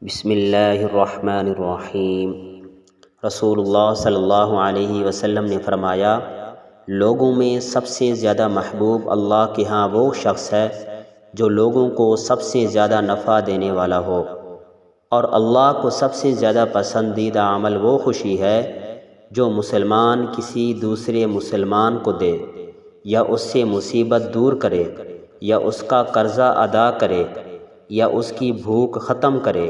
بسم اللہ الرحمن الرحیم۔ رسول اللہ صلی اللہ علیہ وسلم نے فرمایا، لوگوں میں سب سے زیادہ محبوب اللہ کے ہاں وہ شخص ہے جو لوگوں کو سب سے زیادہ نفع دینے والا ہو، اور اللہ کو سب سے زیادہ پسندیدہ عمل وہ خوشی ہے جو مسلمان کسی دوسرے مسلمان کو دے، یا اس سے مصیبت دور کرے، یا اس کا قرضہ ادا کرے، یا اس کی بھوک ختم کرے۔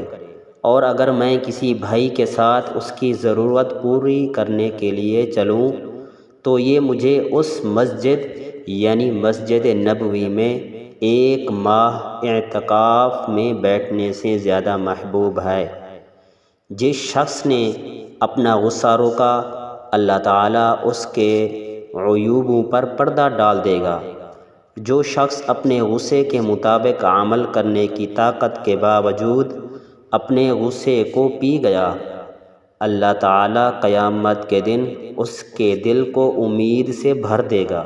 اور اگر میں کسی بھائی کے ساتھ اس کی ضرورت پوری کرنے کے لیے چلوں تو یہ مجھے اس مسجد یعنی مسجد نبوی میں 1 ماہ اعتکاف میں بیٹھنے سے زیادہ محبوب ہے۔ جس شخص نے اپنا غصہ روکا، اللہ تعالیٰ اس کے عیوبوں پر پردہ ڈال دے گا۔ جو شخص اپنے غصے کے مطابق عمل کرنے کی طاقت کے باوجود اپنے غصے کو پی گیا، اللہ تعالیٰ قیامت کے دن اس کے دل کو امید سے بھر دے گا۔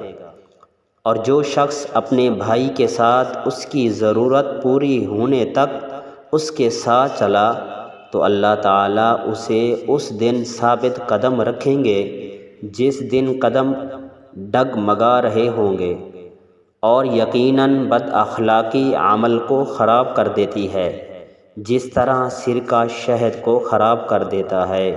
اور جو شخص اپنے بھائی کے ساتھ اس کی ضرورت پوری ہونے تک اس کے ساتھ چلا تو اللہ تعالیٰ اسے اس دن ثابت قدم رکھیں گے جس دن قدم ڈگمگا رہے ہوں گے۔ اور یقیناً بد اخلاقی عمل کو خراب کر دیتی ہے، جس طرح سرکہ شہد کو خراب کر دیتا ہے۔